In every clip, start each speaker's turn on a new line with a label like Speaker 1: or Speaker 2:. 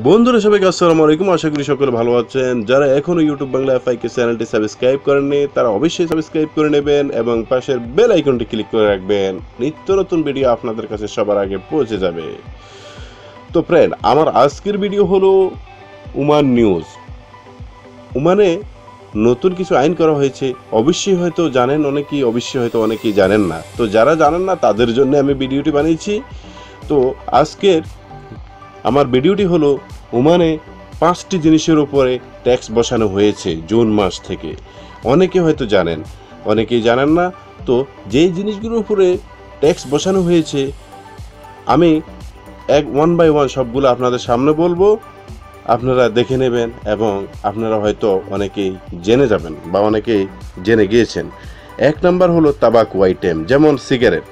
Speaker 1: বন্ধুরা সবাইকে আসসালামু আলাইকুম। আশা করি সকলে ভালো আছেন। যারা এখনো ইউটিউব বাংলা এফআইকে চ্যানেলটি সাবস্ক্রাইব করেননি তারা অবশ্যই সাবস্ক্রাইব করে নেবেন এবং পাশের বেল আইকনটি ক্লিক করে রাখবেন। নিত্য নতুন ভিডিও আপনাদের কাছে সবার আগে পৌঁছে যাবে। তো ফ্রেন্ড, আমার আজকের ভিডিও হলো ওমান নিউজ। ওমানে নতুন কিছু আইন করা হয়েছে, অবশ্যই হয়তো জানেন অনেকেই, অবশ্যই হয়তো অনেকেই জানেন না। তো যারা জানেন না তাদের জন্য আমি ভিডিওটি বানিয়েছি। তো আজকের আমার ভিডিওটি হলো ওমানে 5টি জিনিসের উপরে ট্যাক্স বসানো হয়েছে জুন মাস থেকে। অনেকে হয়তো জানেন, অনেকেই জানেন না। তো যেই জিনিসগুলোর উপরে ট্যাক্স বসানো হয়েছে আমি ওয়ান বাই ওয়ান সবগুলো আপনাদের সামনে বলবো, আপনারা দেখে নেবেন এবং আপনারা হয়তো অনেকেই জেনে যাবেন বা অনেকেই জেনে গিয়েছেন। 1 নাম্বার হলো তাবাকু আইটেম, যেমন সিগারেট।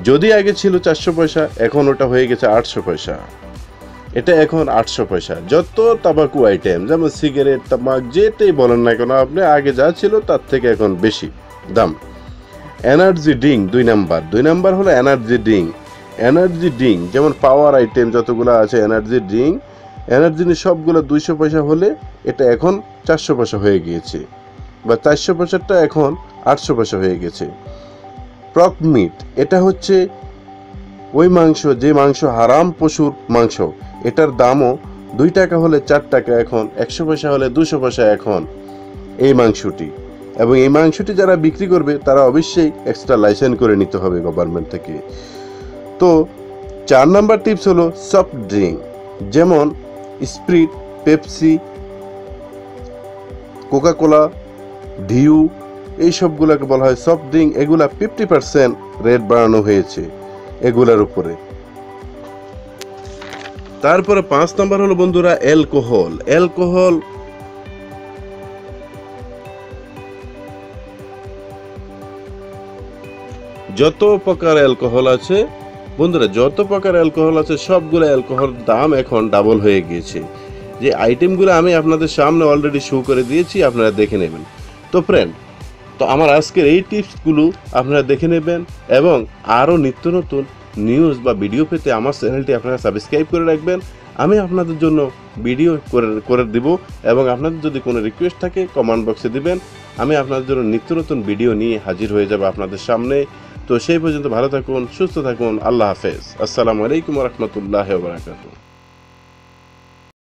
Speaker 1: যদি আগে ছিল 400 পয়সা, এখন ওটা হয়ে গেছে 800 পয়সা। এটা এখন 800 পয়সা। যত তাবাকু আইটেম যেমন সিগারেট, তামাক, যেটাই বলেন না কেন আপনি, আগে যা ছিল তার থেকে এখন বেশি দাম। এনার্জি ড্রিঙ্ক 2 নাম্বার হলো এনার্জি ড্রিঙ্ক যেমন পাওয়ার আইটেম যতগুলো আছে এনার্জি ড্রিঙ্ক সবগুলো 200 পয়সা হলে এটা এখন 400 পয়সা হয়ে গিয়েছে, বা 400 পয়সাটা এখন 800 পয়সা হয়ে গেছে। প্রক মিট, এটা হচ্ছে ওই মাংস, যে মাংস হারাম পশুর মাংস, এটার দামও 2 টাকা হলে 4 টাকা, এখন 100 পয়সা হলে 200 পয়সা এখন এই মাংসটি। এবং এই মাংসটি যারা বিক্রি করবে তারা অবশ্যই এক্সট্রা লাইসেন্স করে নিতে হবে গভর্নমেন্ট থেকে। তো 4 নাম্বার টিপস হলো সফট ড্রিঙ্ক, যেমন স্প্রিট, পেপসি, কোকাকোলা, ডিউ, এই সবগুলোকে বলা হয় সফট ড্রিঙ্ক। এগুলা 50% রেট বাড়ানো হয়েছে এগুলার উপরে। তারপরে 5 নাম্বার হলো বন্ধুরা অ্যালকোহল। যত প্রকার অ্যালকোহল আছে বন্ধুরা, সবগুলো অ্যালকোহল দাম এখন ডাবল হয়ে গিয়েছে। যে আইটেমগুলো আমি আপনাদের সামনে অলরেডি শো করে দিয়েছি, আপনারা দেখে নেবেন। তো ফ্রেন্ড, তো আমার আজকের এই টিপসগুলো আপনারা দেখে নেবেন এবং আরও নিত্য নতুন নিউজ বা ভিডিও পেতে আমার চ্যানেলটি আপনারা সাবস্ক্রাইব করে রাখবেন। আমি আপনাদের জন্য ভিডিও করে দিব এবং আপনাদের যদি কোনো রিকোয়েস্ট থাকে কমেন্ট বক্সে দিবেন। আমি আপনাদের জন্য নিত্য নতুন ভিডিও নিয়ে হাজির হয়ে যাব আপনাদের সামনে। তো সেই পর্যন্ত ভালো থাকুন, সুস্থ থাকুন। আল্লাহ হাফেজ। আসসালামু আলাইকুম ওয়া রাহমাতুল্লাহি ওয়া বারাকাতুহু।